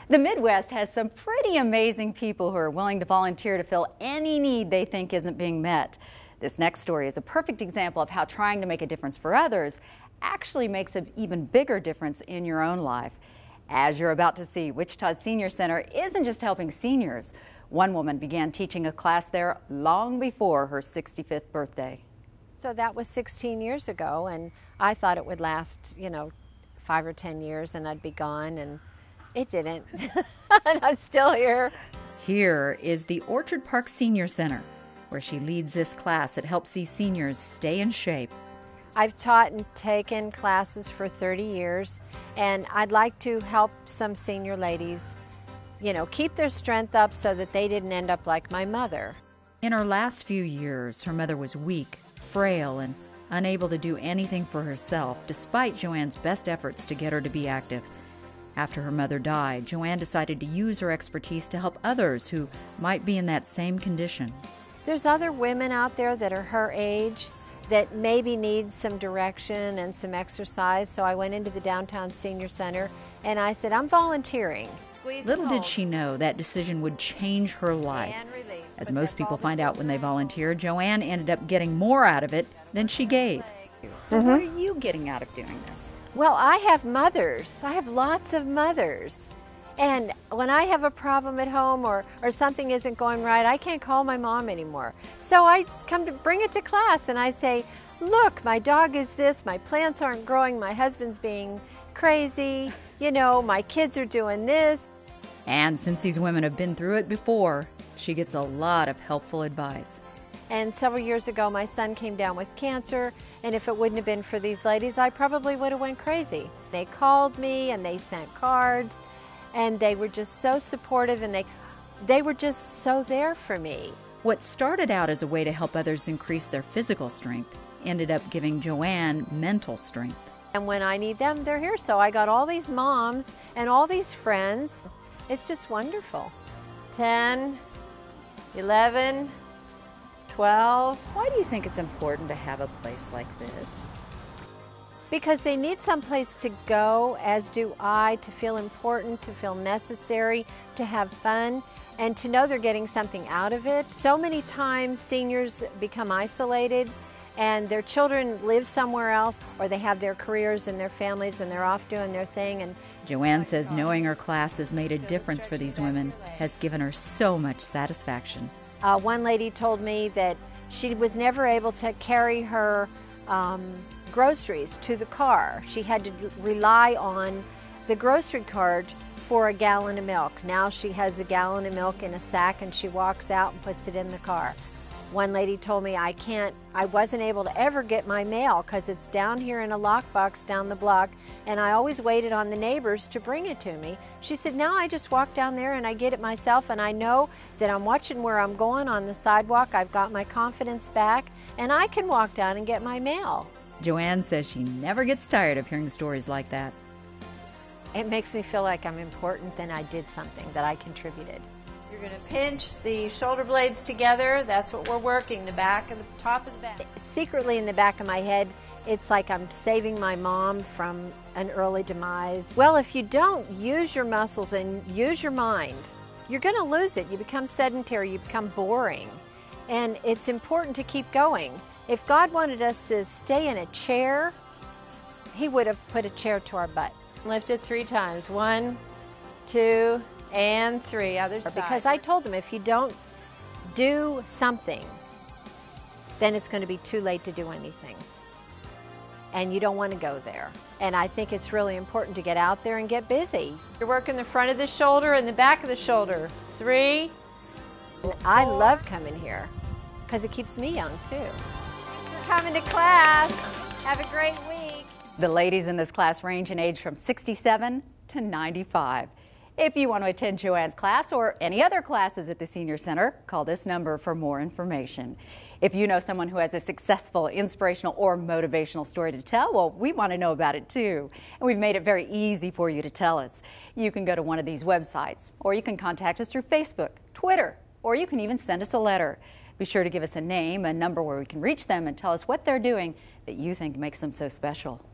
The Midwest has some pretty amazing people who are willing to volunteer to fill any need they think isn't being met. This next story is a perfect example of how trying to make a difference for others actually makes an even bigger difference in your own life. As you're about to see, Wichita's Senior Center isn't just helping seniors. One woman began teaching a class there long before her 65th birthday. So that was 16 years ago, and I thought it would last, 5 or 10 years and I'd be gone, and it didn't. And I'm still here. Here is the Orchard Park Senior Center, where she leads this class that helps these seniors stay in shape. I've taught and taken classes for 30 years, and I'd like to help some senior ladies, keep their strength up so that they didn't end up like my mother. In her last few years, her mother was weak, frail, and unable to do anything for herself, despite Joanne's best efforts to get her to be active. After her mother died, Joanne decided to use her expertise to help others who might be in that same condition. There's other women out there that are her age that maybe need some direction and some exercise, so I went into the downtown senior center and I said, I'm volunteering. Little did she know that decision would change her life. As most people find out when they volunteer, Joanne ended up getting more out of it than she gave. So what are you getting out of doing this? Well, I have mothers. I have lots of mothers. And when I have a problem at home or something isn't going right, I can't call my mom anymore. So I come to bring it to class and I say, look, my dog is this, my plants aren't growing, my husband's being crazy, my kids are doing this. And since these women have been through it before, she gets a lot of helpful advice. And several years ago, my son came down with cancer, and if it wouldn't have been for these ladies, I probably would have went crazy. They called me and they sent cards, and they were just so supportive, and they were just so there for me. What started out as a way to help others increase their physical strength ended up giving Joanne mental strength. And when I need them, they're here. So I got all these moms and all these friends. It's just wonderful. 10, 11, 12. Why do you think it's important to have a place like this? Because they need some place to go, as do I, to feel important, to feel necessary, to have fun, and to know they're getting something out of it. So many times seniors become isolated and their children live somewhere else, or they have their careers and their families and they're off doing their thing. And Joanne says knowing her class has made a difference for these women has given her so much satisfaction. One lady told me that she was never able to carry her groceries to the car. She had to rely on the grocery cart for a gallon of milk. Now she has a gallon of milk in a sack and she walks out and puts it in the car. One lady told me I wasn't able to ever get my mail because it's down here in a lockbox down the block, and I always waited on the neighbors to bring it to me. She said, now I just walk down there and I get it myself, and I know that I'm watching where I'm going on the sidewalk. I've got my confidence back, and I can walk down and get my mail. Joanne says she never gets tired of hearing stories like that. It makes me feel like I'm important, that I did something, that I contributed. You're going to pinch the shoulder blades together. That's what we're working, the back and the top of the back. Secretly in the back of my head, it's like I'm saving my mom from an early demise. Well, if you don't use your muscles and use your mind, you're going to lose it. You become sedentary, you become boring. And it's important to keep going. If God wanted us to stay in a chair, He would have put a chair to our butt. Lift it 3 times. 1, 2, and 3. Other side. Because I told them if you don't do something, then it's going to be too late to do anything. And you don't want to go there. And I think it's really important to get out there and get busy. You're working the front of the shoulder and the back of the shoulder. 3. And I love coming here because it keeps me young too. Thanks for coming to class. Have a great week. The ladies in this class range in age from 67 to 95. If you want to attend Joanne's class or any other classes at the Senior Center, call this number for more information. If you know someone who has a successful, inspirational, or motivational story to tell, well, we want to know about it too. And we've made it very easy for you to tell us. You can go to one of these websites, or you can contact us through Facebook, Twitter, or you can even send us a letter. Be sure to give us a name, a number where we can reach them, and tell us what they're doing that you think makes them so special.